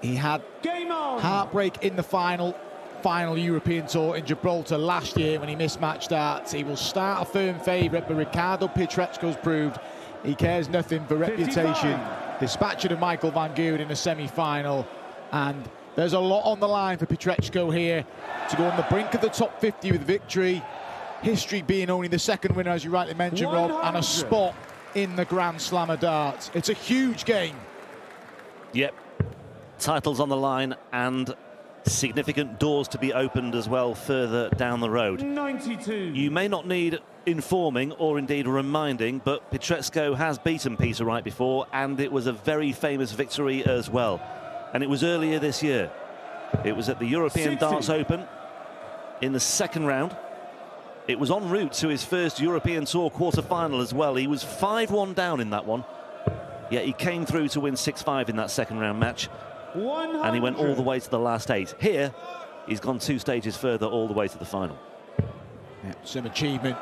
He had heartbreak in the final European tour in Gibraltar last year when he mismatched starts. He will start a firm favourite, but Ricardo Pietreczko's proved he cares nothing for reputation. Dispatching of Michael van Gerwen in the semi-final, and there's a lot on the line for Pietreczko here to go on the brink of the top 50 with victory. History being only the second winner, as you rightly mentioned, Rob, and a spot in the Grand Slam of darts. It's a huge game. Yep. Titles on the line and significant doors to be opened as well further down the road. 92. You may not need informing or indeed reminding, but Pietreczko has beaten Peter Wright before, and it was a very famous victory as well. And it was earlier this year. It was at the European 60. Darts Open in the second round. It was en route to his first European Tour quarter-final as well. He was 5-1 down in that one, yet he came through to win 6-5 in that second round match. 100. And he went all the way to the last 8. Here, he's gone 2 stages further all the way to the final. Yeah, some achievement.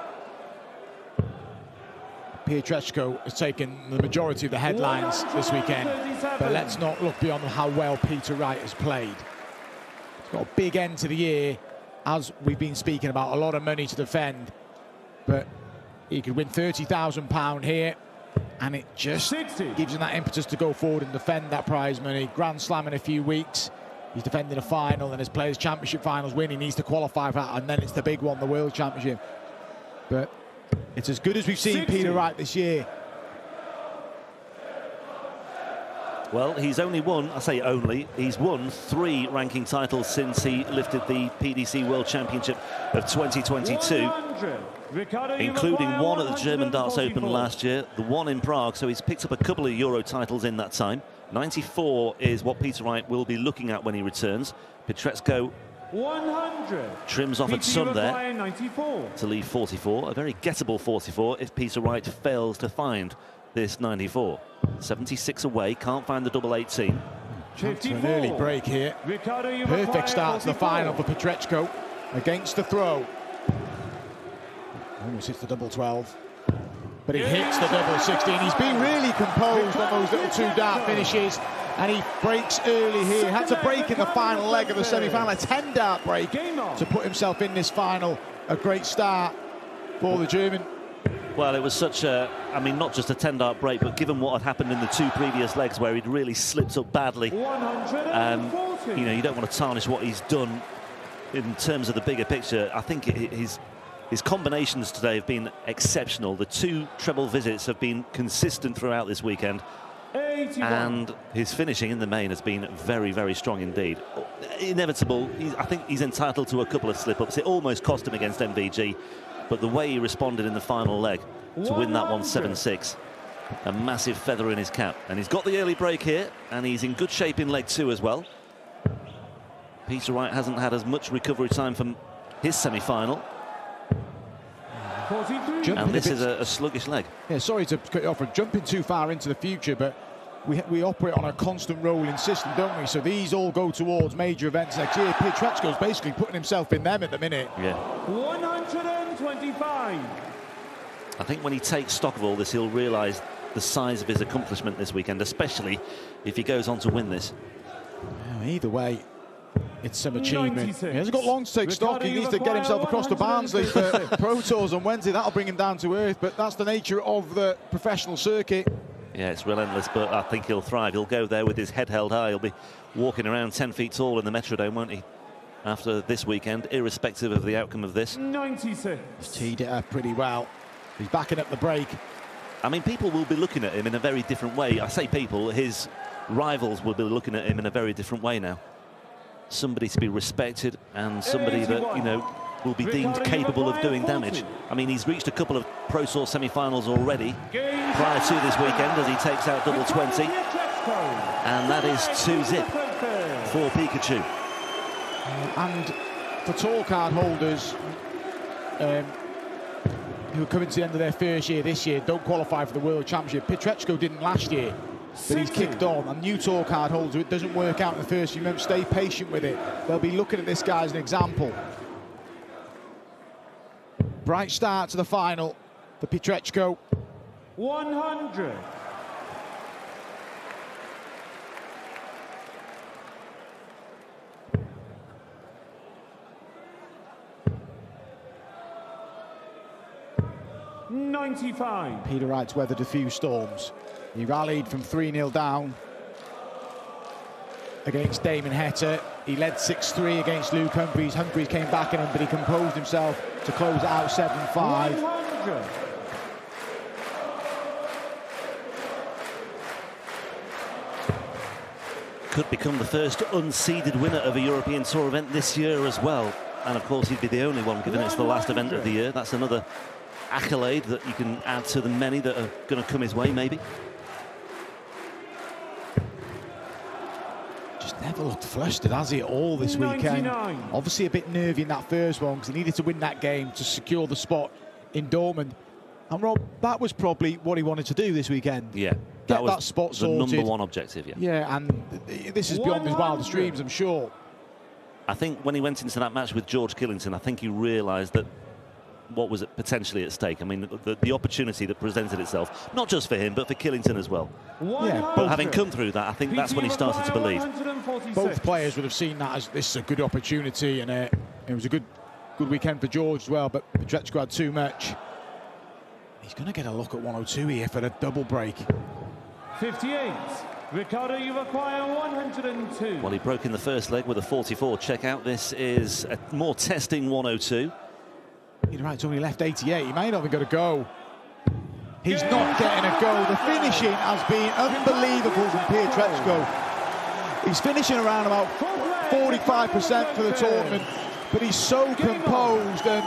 Pietreczko has taken the majority of the headlines this weekend, but let's not look beyond how well Peter Wright has played. He's got a big end to the year, as we've been speaking about, a lot of money to defend, but he could win £30,000 here, and it just 60. gives him that impetus to go forward and defend that prize money. Grand Slam in a few weeks. He's defending a final, and his Players' Championship finals win. He needs to qualify for that, and then it's the big one, the World Championship. But it's as good as we've seen 60. Peter Wright this year. Well, he's only won, I say only, he's won 3 ranking titles since he lifted the PDC World Championship of 2022. 100. Ricardo, including one at the German Darts Open 144. last year, the one in Prague, so he's picked up a couple of Euro titles in that time. 94 is what Peter Wright will be looking at when he returns. Pietreczko 100. trims off at sun there 94. to leave 44, a very gettable 44 if Peter Wright fails to find this 94. 76 away, can't find the double 18. Chance for an early break here. Ricardo, Perfect start to the final for Pietreczko against the throw. Almost hits the double 12, but he hits the double 16. He's been really composed on those little 2 dart finishes, and he breaks early here. Had to break in the final leg of the semi-final, a 10 dart break to put himself in this final. A great start for the German. Well, it was such a, I mean, not just a 10 dart break, but given what had happened in the 2 previous legs where he'd really slipped up badly, 140. you know, you don't want to tarnish what he's done in terms of the bigger picture. I think his combinations today have been exceptional. The 2 treble visits have been consistent throughout this weekend. 81. And his finishing in the main has been very, very strong indeed. Inevitable. I think he's entitled to a couple of slip-ups. It almost cost him against MVG, but the way he responded in the final leg to win that one 7-6, a massive feather in his cap. And he's got the early break here, and he's in good shape in leg 2 as well. Peter Wright hasn't had as much recovery time from his semi-final. 43. And this is a sluggish leg. Yeah, sorry to cut you off for jumping too far into the future, but we operate on a constant rolling system, don't we? So these all go towards major events next year. Pietreczko's basically putting himself in them at the minute. Yeah. 125. I think when he takes stock of all this, he'll realise the size of his accomplishment this weekend, especially if he goes on to win this. Either way, it's some achievement. 96. He hasn't got long to take stock. He needs to get himself across to Barnsley for Pro Tours on Wednesday. That'll bring him down to earth, but that's the nature of the professional circuit. Yeah, it's relentless, but I think he'll thrive. He'll go there with his head held high. He'll be walking around 10 feet tall in the Metrodome, won't he, after this weekend, irrespective of the outcome of this. 96. He's teed it up pretty well. He's backing up the break. I mean, people will be looking at him in a very different way. I say people, his rivals will be looking at him in a very different way now. Somebody to be respected and somebody that, you know, will be deemed capable of doing damage. I mean, he's reached a couple of Pro Tour semi-finals already prior to this weekend as he takes out double 20. And that is 2-zip for Pikachu. And for tour card holders who are coming to the end of their first year this year, don't qualify for the World Championship. Pietreczko didn't last year, but he's kicked on. And new tour card holders, it doesn't work out in the first few months, stay patient with it. They'll be looking at this guy as an example. Bright start to the final for Pietreczko. 100. 95. Peter Wright's weathered a few storms. He rallied from 3-0 down against Damon Heta. He led 6-3 against Luke Humphries. Humphries came back at him, but he composed himself to close it out 7-5. 100. Could become the first unseeded winner of a European Tour event this year as well. And of course, he'd be the only one, given it's the last event of the year. That's another accolade that you can add to the many that are going to come his way, maybe. Just never looked flustered, has he, at all this weekend? 99. Obviously a bit nervy in that first one because he needed to win that game to secure the spot in Dortmund. And Rob, that was probably what he wanted to do this weekend. Yeah, Get was that spot the sorted. #1 objective, yeah. Yeah, and this is beyond his 100. wildest dreams, I'm sure. I think when he went into that match with George Killington, I think he realised that what was potentially at stake. I mean, the opportunity that presented itself, not just for him, but for Killington as well. Yeah, But having come through that, I think that's when he started to believe. Both players would have seen that as this is a good opportunity, and it was a good weekend for George as well, but Pietreczko had too much. He's going to get a look at 102 here for the double break. 58. Ricardo, you acquire 102. Well, he broke in the first leg with a 44 checkout. This is a more testing 102. Peter Wright's only left 88. He may not have got a go. He's not getting a go. The finishing has been unbelievable from Pietreczko. He's finishing around about 45% for the tournament, but he's so composed. And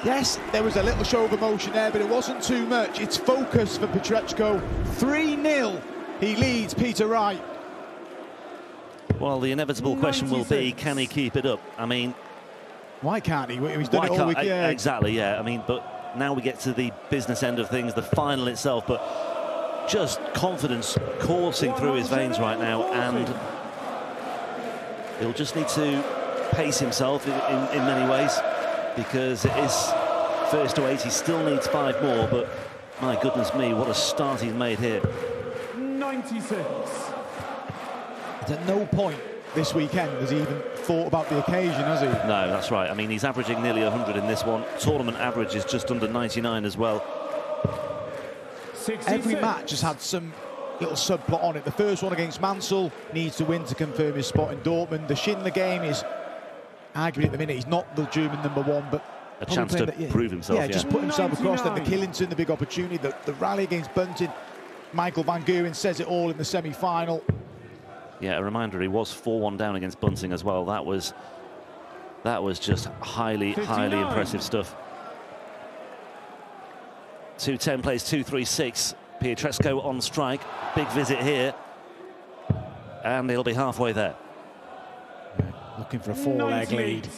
yes, there was a little show of emotion there, but it wasn't too much. It's focus for Pietreczko. 3-0. He leads Peter Wright. Well, the inevitable question will be, 96. can he keep it up? I mean, Why can't he? He's done why it all can't week. Yeah. exactly? Yeah, I mean, but now we get to the business end of things, the final itself. But just confidence coursing through his veins right now, and he'll just need to pace himself in many ways, because it is first to 8. He still needs 5 more, but my goodness me, what a start he's made here. 96. At no point this weekend has he even thought about the occasion, has he? No, that's right. I mean, he's averaging nearly 100 in this one. Tournament average is just under 99 as well. 66. Every match has had some little subplot on it. The first one against Mansell needs to win to confirm his spot in Dortmund. The Schindler game is arguably at the minute he's not the German #1, but A chance to prove himself. Yeah, just put himself across. Then the 99. Killington, the big opportunity. The rally against Bunting. Michael Van Geuwen says it all in the semi-final. Yeah, a reminder, he was 4-1 down against Bunting as well. That was just highly 59. impressive stuff. 2:10 plays 2:36. Pietreczko on strike. Big visit here. And he'll be halfway there. Looking for a 4-leg 98. lead.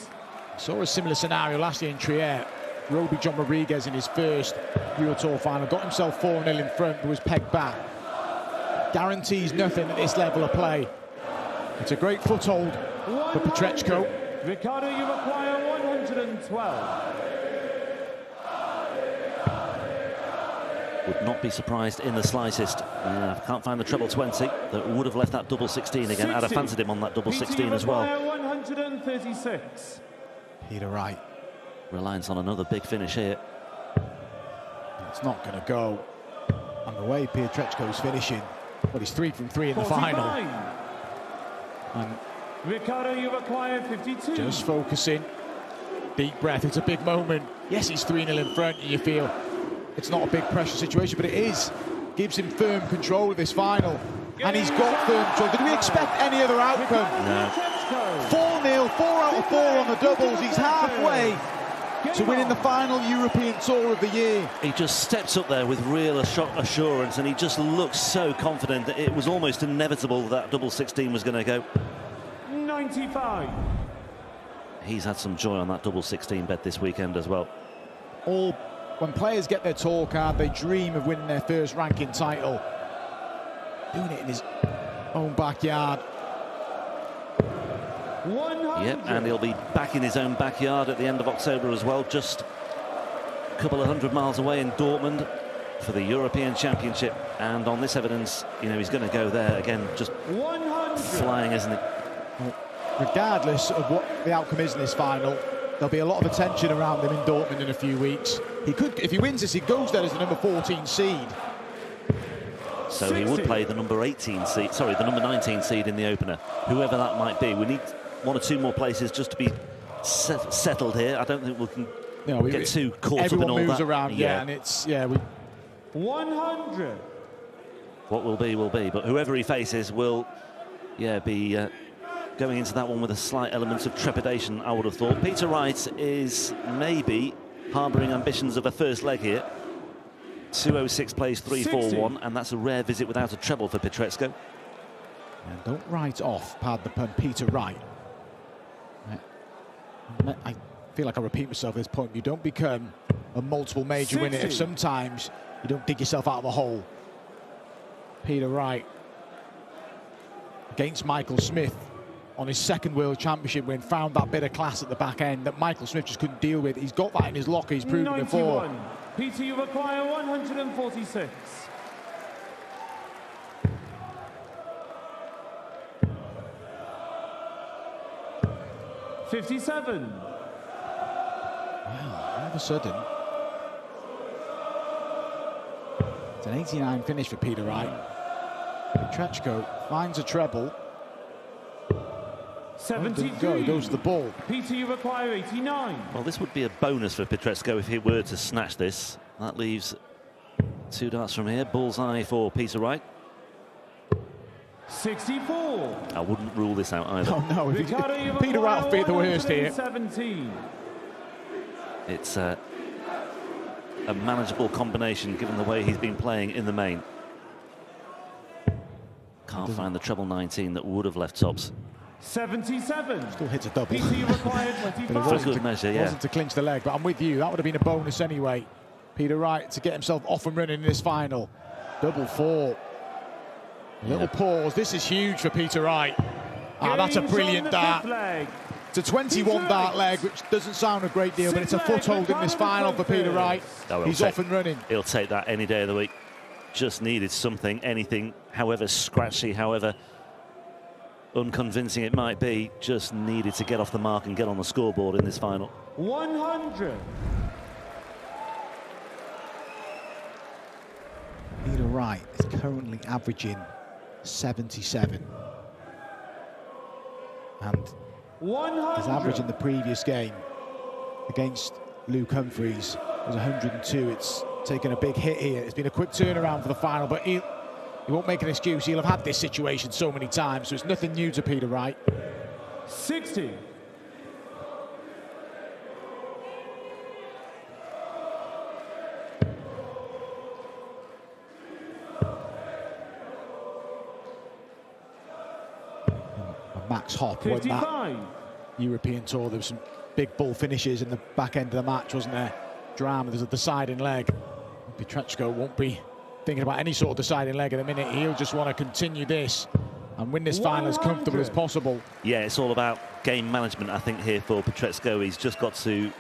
Saw a similar scenario last year in Trier. Roby John Rodriguez in his first Euro Tour final got himself 4-0 in front, but was pegged back. Guarantees nothing at this level of play. It's a great foothold for Pietreczko. Ricardo, you acquire 112. Would not be surprised in the slightest. Can't find the treble 20 that would have left that double 16 again. I'd have 60. fancied him on that double 16 as well. 136. Peter Wright. Reliance on another big finish here. It's not going to go. And the way Pietreczko's finishing, well, he's 3 from 3 in the final. 49. And Ricardo, you acquire 52. just focusing. Deep breath. It's a big moment. Yes, he's 3-0 in front, and you feel it's not a big pressure situation, but it is. Gives him firm control of this final. And he's got firm control. Did we expect any other outcome? No. 4-0, 4 out of 4 on the doubles. He's halfway to winning the final European Tour of the year. He just steps up there with real assurance, and he just looks so confident that it was almost inevitable that double 16 was going to go. 95. He's had some joy on that double 16 bet this weekend as well. When players get their tour card, they dream of winning their first ranking title. Doing it in his own backyard. 100. Yep, and he'll be back in his own backyard at the end of October as well, just a couple of 100 miles away in Dortmund for the European Championship. And on this evidence, you know, he's going to go there again, just 100. flying, isn't it? Regardless of what the outcome is in this final, there'll be a lot of attention around him in Dortmund in a few weeks. He could, if he wins this, he goes there as the number 14 seed. So he would play the number 18 seed, sorry, the number 19 seed in the opener, whoever that might be. We need 1 or 2 more places just to be settled here. I don't think we can get too caught up in all that. Everyone moves around, yeah, and it's, 100. What will be, will be. But whoever he faces will, be going into that one with a slight element of trepidation, I would have thought. Peter Wright is maybe harbouring ambitions of a first leg here. 2:06 plays 3:41, and that's a rare visit without a treble for Pietreczko. And don't write off, pardon the pun, Peter Wright. I feel like I repeat myself at this point. You don't become a multiple major winner if sometimes you don't dig yourself out of a hole. Peter Wright against Michael Smith on his second World Championship win, found that bit of class at the back end that Michael Smith just couldn't deal with. He's got that in his locker, he's proven 91. before. Peter, you require 146. $57. Wow, all of a sudden, it's an 89 finish for Peter Wright. Pietreczko finds a treble. 73. Go, he goes to the ball. Peter, you require 89. Well, this would be a bonus for Pietreczko if he were to snatch this. That leaves 2 darts from here. Bullseye for Peter Wright. 64. I wouldn't rule this out either. Oh no, if Ricardo, Peter Wright will be the worst here. 17. It's a manageable combination given the way he's been playing in the main. Can't find the treble 19 that would have left tops. 77. Still hits a double. Peter, you require But it 25. For a good measure, yeah. wasn't to clinch the leg, but I'm with you. That would have been a bonus anyway. Peter Wright to get himself off and running in this final. Double 4. A little pause. This is huge for Peter Wright. That's a brilliant dart. It's a 21 dart leg, which doesn't sound a great deal, but it's a foothold in this final for Peter Wright. He's off and running. He'll take that any day of the week. Just needed something, anything, however scratchy, however unconvincing it might be, just needed to get off the mark and get on the scoreboard in this final. 100. Peter Wright is currently averaging 77. And 100. his average in the previous game against Luke Humphreys was 102. It's taken a big hit here. It's been a quick turnaround for the final, but he won't make an excuse. He'll have had this situation so many times, so it's nothing new to Peter Wright. 60. Max Hopp won 55. that European Tour. There was some big bull finishes in the back end of the match, wasn't there? Drama, there's a deciding leg. Pietreczko won't be thinking about any sort of deciding leg at the minute. He'll just want to continue this and win this final as comfortable as possible. Yeah, it's all about game management, I think, here for Pietreczko. He's just got to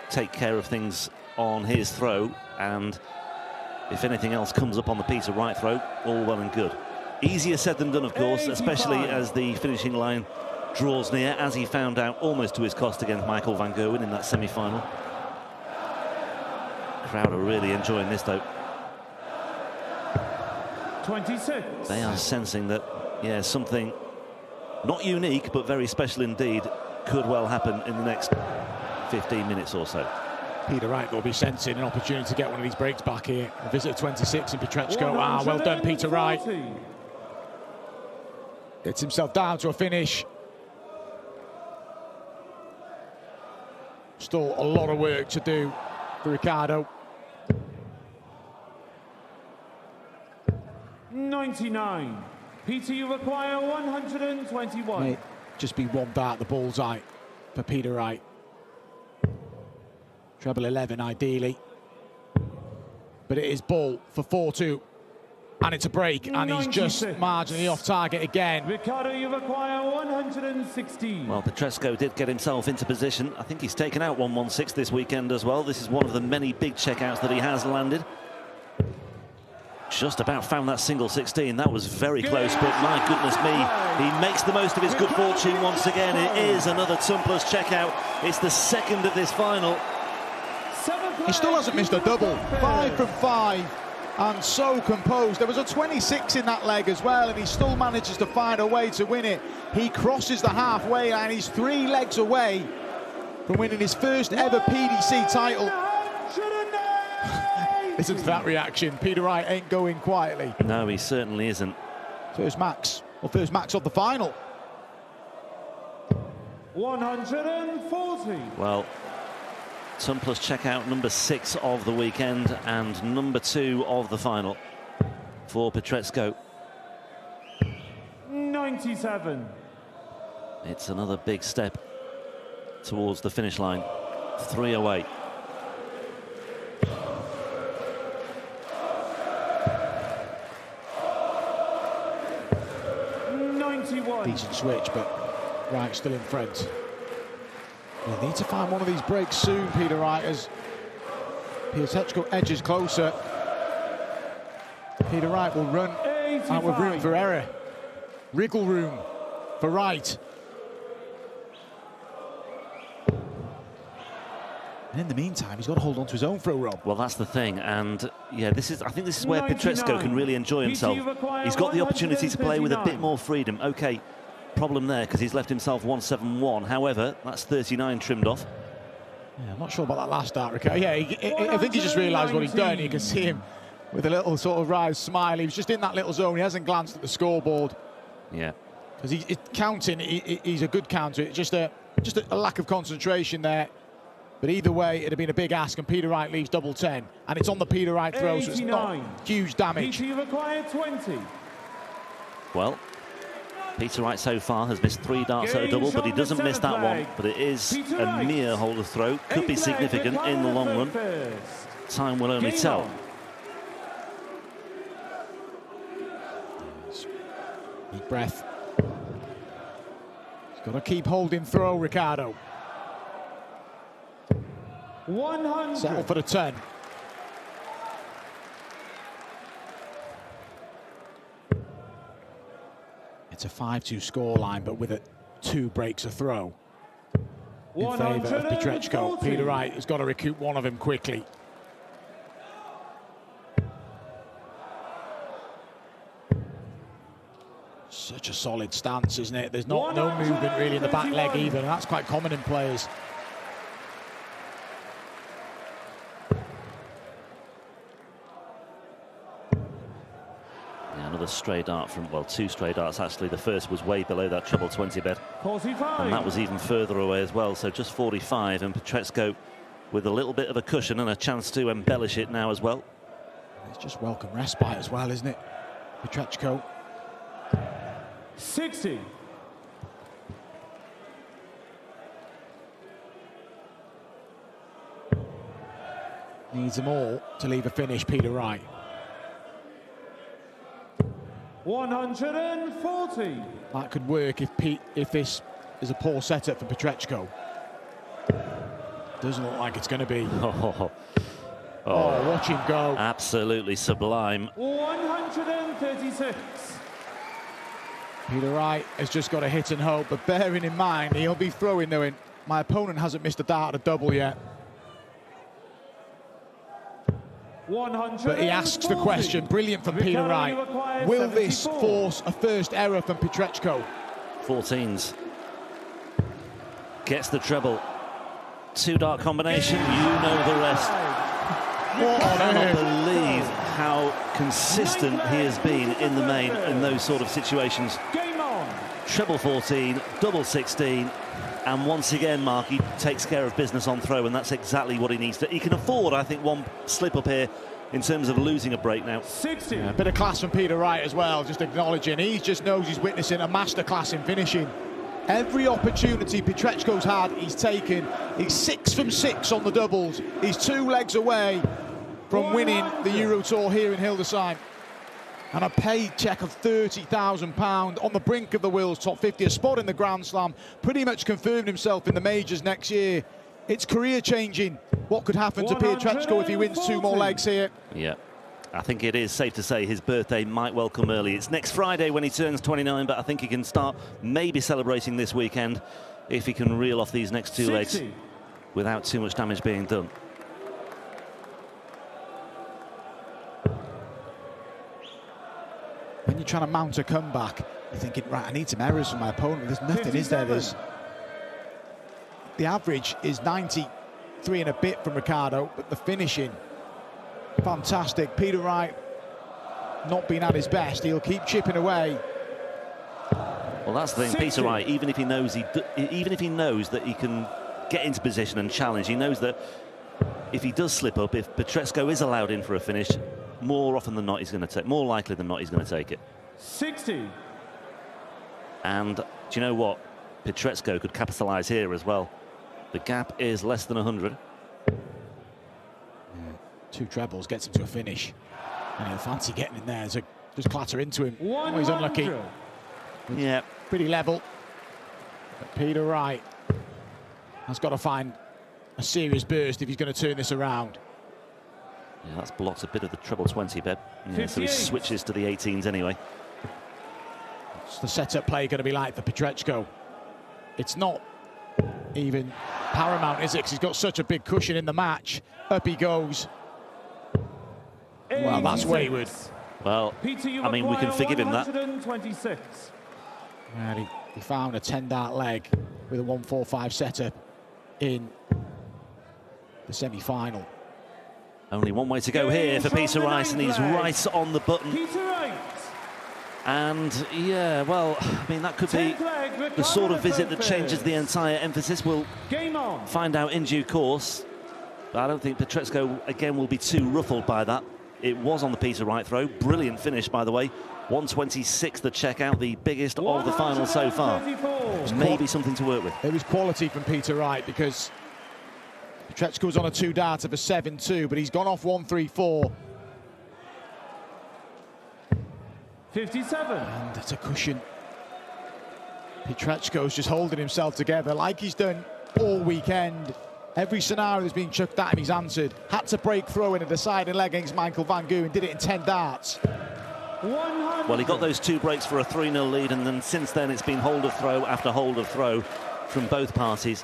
take care of things on his throw, and if anything else comes up on the Peter Wright throw, all well and good. Easier said than done, of course, especially as the finishing line draws near, as he found out almost to his cost against Michael van Gerwen in that semi-final. Crowd are really enjoying this, though. 26. They are sensing that, yeah, something not unique, but very special indeed, could well happen in the next 15 minutes or so. Peter Wright will be sensing an opportunity to get one of these breaks back here. A visit of 26 in Pietreczko. Well done, Peter Wright. Gets himself down to a finish. Still a lot of work to do for Ricardo. 99. Peter, you require 121. May just be one dart, the bullseye for Peter Wright. Treble 11, ideally. But it is ball for 4-2. And it's a break, and he's just 96. marginally off target again. Ricardo, you require 116. Well, Pietreczko did get himself into position. I think he's taken out 116 this weekend as well. This is one of the many big checkouts that he has landed. Just about found that single 16. That was very close, but my goodness me, He makes the most of his good fortune once again. It is another tumblers checkout. It's the second of this final. He still hasn't missed a double. 5 from 5, and so composed. There was a 26 in that leg as well, and he still manages to find a way to win it. He crosses the halfway line. He's 3 legs away from winning his first ever PDC title. Listen to that reaction. Peter Wright ain't going quietly. No, he certainly isn't. First max of the final. 140. Well, tumblers checkout number 6 of the weekend and number 2 of the final for Pietreczko. 97. It's another big step towards the finish line. 3 away. Decent switch, but Wright still in front. They need to find one of these breaks soon, Peter Wright, as Pietreczko edges closer. Peter Wright will run out with room for error. Wriggle room for Wright. And in the meantime, he's got to hold on to his own throw, Rob. Well, that's the thing, and yeah, I think this is where Pietreczko can really enjoy himself. He's got the opportunity to play with a bit more freedom. Okay, problem there because he's left himself 171. However, that's 39 trimmed off. Yeah, I'm not sure about that last start, Ricardo. Yeah, I think he just realised what he's done. You can see him with a little sort of wry smile. He was just in that little zone. He hasn't glanced at the scoreboard. Yeah, because he's counting. He's a good counter. It's just a lack of concentration there. But either way, it'd have been a big ask, and Peter Wright leaves double 10. And it's on the Peter Wright throw, so it's not huge damage. PT required 20. Well, Peter Wright so far has missed 3 darts at a double, but he doesn't miss that one. But it is a mere holder throw. Could be significant in the long run. Time will only tell. Deep breath. He's got to keep holding throw, Ricardo. 100. Settle for the 10. It's a 5-2 scoreline, but with 2 breaks a throw in favour of Pietreczko. Peter Wright has got to recoup one of them quickly. Such a solid stance, isn't it? There's no movement really in the back leg either, and that's quite common in players. Another stray dart from, well, 2 stray darts actually. The first was way below that treble 20 bed. 45. And that was even further away as well, so just 45. And Pietreczko with a little bit of a cushion and a chance to embellish it now as well. It's just welcome respite as well, isn't it? Pietreczko. 60. Needs them all to leave a finish, Peter Wright. 140. That could work if this is a poor setup for Pietreczko. Doesn't look like it's going to be. Oh, watch him go. Absolutely sublime. 136. Peter Wright has just got to hit and hope, but bearing in mind, he'll be throwing knowing my opponent hasn't missed a dart at a double yet. But he asks the question, brilliant from Peter Wright. Will this force a first error from Pietreczko? 14s. Gets the treble. 2 dart combination, you know the rest. I cannot believe how consistent he has been in the main in those sort of situations. Game on. Treble 14, double 16, and once again, Mark, he takes care of business on throw, and that's exactly what he needs to. He can afford, I think, one slip up here in terms of losing a break now. 60. Yeah, a bit of class from Peter Wright as well, just acknowledging. He just knows he's witnessing a masterclass in finishing. Every opportunity Pietreczko's had, he's taken. He's 6 from 6 on the doubles. He's 2 legs away from winning the Euro Tour here in Hildesheim. And a paid cheque of £30,000 on the brink of the World's Top 50, a spot in the Grand Slam, pretty much confirmed himself in the majors next year. It's career-changing. What could happen to Pietreczko if he wins 2 more legs here? Yeah, I think it is safe to say his birthday might well come early. It's next Friday when he turns 29, but I think he can start maybe celebrating this weekend if he can reel off these next 2 legs without too much damage being done. When you're trying to mount a comeback, you're thinking, right, I need some errors from my opponent. There's nothing, 57. is there? The average is 93 and a bit from Ricardo, but the finishing, fantastic. Peter Wright not being at his best. He'll keep chipping away. Well, that's the thing, 60. Peter Wright, even if he knows that he can get into position and challenge, he knows that if he does slip up, if Pietreczko is allowed in for a finish, more often than not he's going to take, more likely than not he's going to take it. 60. And do you know what? Pietreczko could capitalise here as well. The gap is less than 100. Yeah. 2 trebles gets him to a finish, and he'll fancy getting in there. So just clatter into him. Oh, he's unlucky. Yeah, Pretty level. But Peter Wright has got to find a serious burst if he's going to turn this around. yeah, that's blocked a bit of the treble 20 bet. Yeah, so he 58. switches to the 18s anyway. What's the setup play going to be like for Pietreczko? It's not even paramount, is it? Because he's got such a big cushion in the match. Up he goes. Well, that's wayward. Well, Peter, you I mean, we can require forgive him that. 126. And he found a 10-dart leg with a 145 setup in the semi-final. Only one way to go here for Peter Wright, and he's right on the button. Peter Wright. And yeah, well, I mean, that could be the sort of visit that changes the entire emphasis. We'll Game on. find out in due course. But I don't think Pietreczko, again, will be too ruffled by that. It was on the Peter Wright throw. Brilliant finish, by the way. 126 the check out, the biggest of the final so far. 134. Maybe something to work with. There was quality from Peter Wright because Pietreczko was on a 2-dart of a 7-2, but he's gone off 134. 57. And it's a cushion. Pietreczko's just holding himself together like he's done all weekend. Every scenario that's been chucked at him, he's answered. Had to break through in a deciding leg against Michael van Gogh and did it in 10 darts. 100. Well, he got those 2 breaks for a 3-0 lead, and then since then it's been hold of throw after hold of throw from both parties.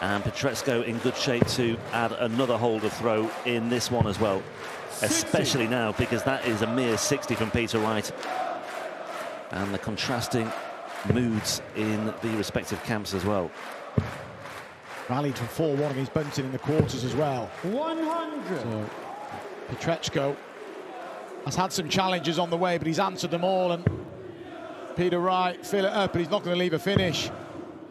And Pietreczko in good shape to add another hold of throw in this one as well. 60. Especially now, because that is a mere 60 from Peter Wright. And the contrasting moods in the respective camps as well. Rallied from 4-1 against Bunting in the quarters as well. 100. So Pietreczko has had some challenges on the way, but he's answered them all. And Peter Wright, fill it up, but he's not going to leave a finish.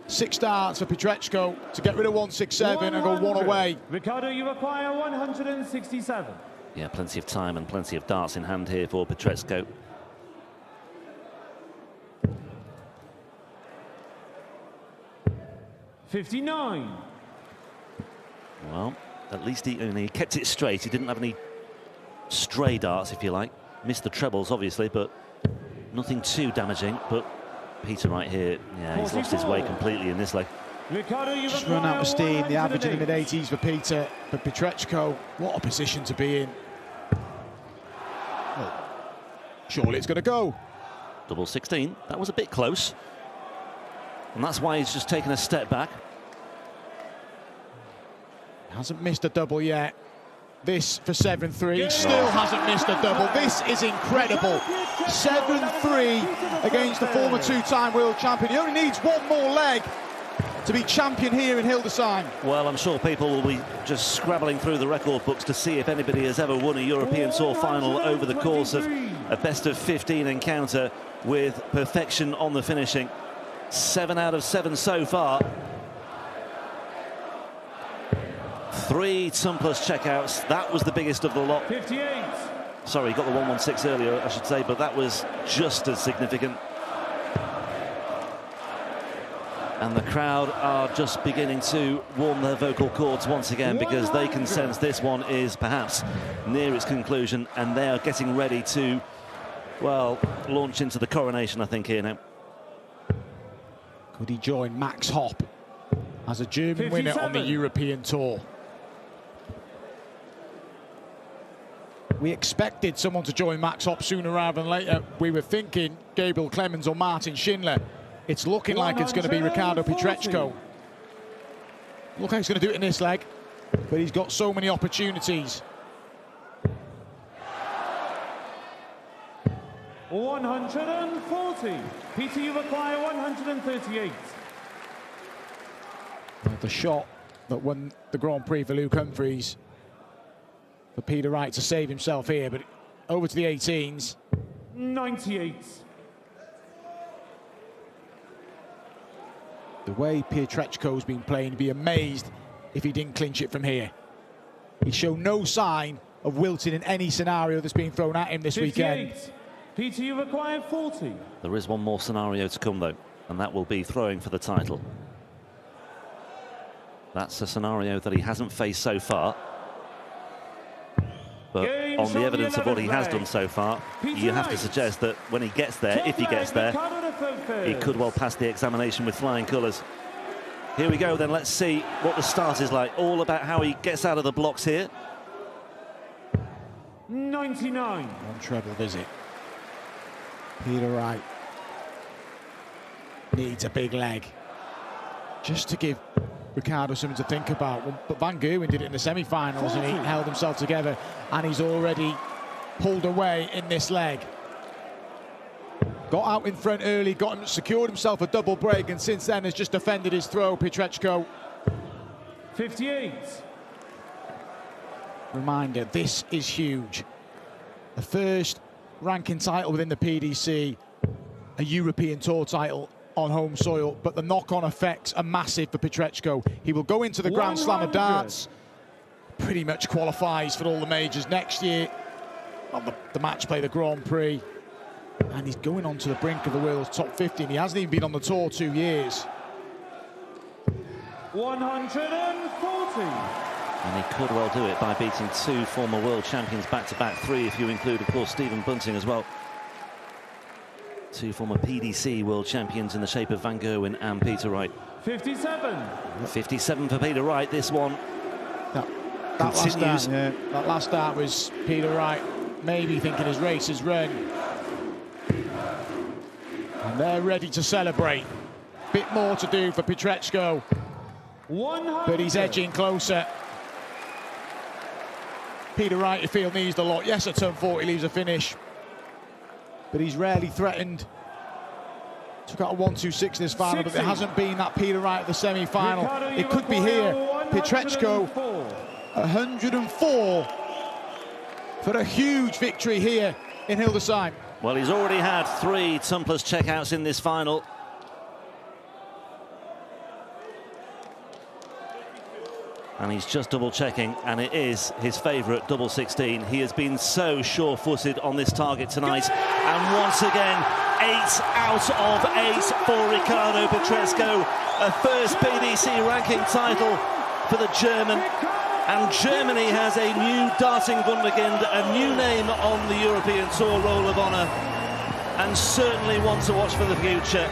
6 darts for Pietreczko to get rid of 167 and go 1 away. Ricardo, you require 167. Yeah, plenty of time and plenty of darts in hand here for Pietreczko. $59. Well, at least he kept it straight. He didn't have any stray darts, if you like. Missed the trebles, obviously, but nothing too damaging. But Peter Wright here, yeah, he's lost his way completely in this leg. Ricardo, you Just require run out of steam. The average in the 108. mid-80s for Peter. But Pietreczko, what a position to be in. Well, surely it's going to go. Double 16. That was a bit close. And that's why he's just taken a step back. Hasn't missed a double yet. This for 7-3. Still hasn't missed a double. This is incredible. 7-3 against the former 2-time world champion. He only needs 1 more leg to be champion here in Hildesheim. Well, I'm sure people will be just scrabbling through the record books to see if anybody has ever won a European Tour final over the course of a best-of-15 encounter with perfection on the finishing. 7 out of 7 so far. 3 tumpless checkouts. That was the biggest of the lot. 58. Sorry, got the 116 earlier, I should say, but that was just as significant. And the crowd are just beginning to warm their vocal cords once again, because they can sense this one is perhaps near its conclusion, and they are getting ready to, well, launch into the coronation, I think, here now. Could he join Max Hopp as a German winner on the 57. European Tour? We expected someone to join Max Hopp sooner rather than later. We were thinking Gabriel Clemens or Martin Schindler. It's looking like it's going to be Ricardo Pietreczko. Look like he's going to do it in this leg, but he's got so many opportunities. 140. Peter, you require 138. The shot that won the Grand Prix for Luke Humphries, for Peter Wright to save himself here, but over to the 18s. 98. The way Pietreczko's been playing, you'd be amazed if he didn't clinch it from here. He'd show no sign of wilting in any scenario that's been thrown at him this 58. weekend. Peter, you require 40. There is one more scenario to come, though, and that will be throwing for the title. That's a scenario that he hasn't faced so far. But on the evidence of what he has done so far, you have to suggest that when he gets there, if he gets there, he could well pass the examination with flying colours. Here we go then, let's see what the start is like. All about how he gets out of the blocks here. 99. One treble visit. Peter Wright needs a big leg just to give Ricardo something to think about. But Van Gerwen did it in the semi-finals and he held himself together, and he's already pulled away in this leg. Got out in front early, secured himself a double break, and since then has just defended his throw, Pietreczko. 58. Reminder, this is huge. The first ranking title within the PDC, a European Tour title on home soil, but the knock-on effects are massive for Pietreczko. He will go into the Grand Slam of darts, pretty much qualifies for all the majors next year on the match play, the Grand Prix, and he's going on to the brink of the world's top 50, and he hasn't even been on the tour 2 years. 140. And he could well do it by beating 2 former world champions back-to-back, 3 if you include, of course, Stephen Bunting as well. 2 former PDC world champions in the shape of Van Gerwen and Peter Wright. 57. 57 for Peter Wright, this one. That last start was Peter Wright maybe thinking his race is run. And they're ready to celebrate. Bit more to do for Pietreczko, 100. but he's edging closer. Peter Wright, you feel, needs a lot. Yes, at turn 40 leaves a finish, but he's rarely threatened. Took out a 1-2-6 in this final, 60. but there hasn't been that Peter Wright at the semi-final. Ricardo, It could be here. Pietreczko, 104 for a huge victory here in Hildesheim. Well, he's already had 3 tumpless checkouts in this final. And he's just double-checking, and it is his favourite double 16. He has been so sure-footed on this target tonight. And once again, 8 out of 8 for Ricardo Pietreczko. A first PDC ranking title for the German. And Germany has a new darting wunderkind, a new name on the European Tour Roll of Honour, and certainly one to watch for the future.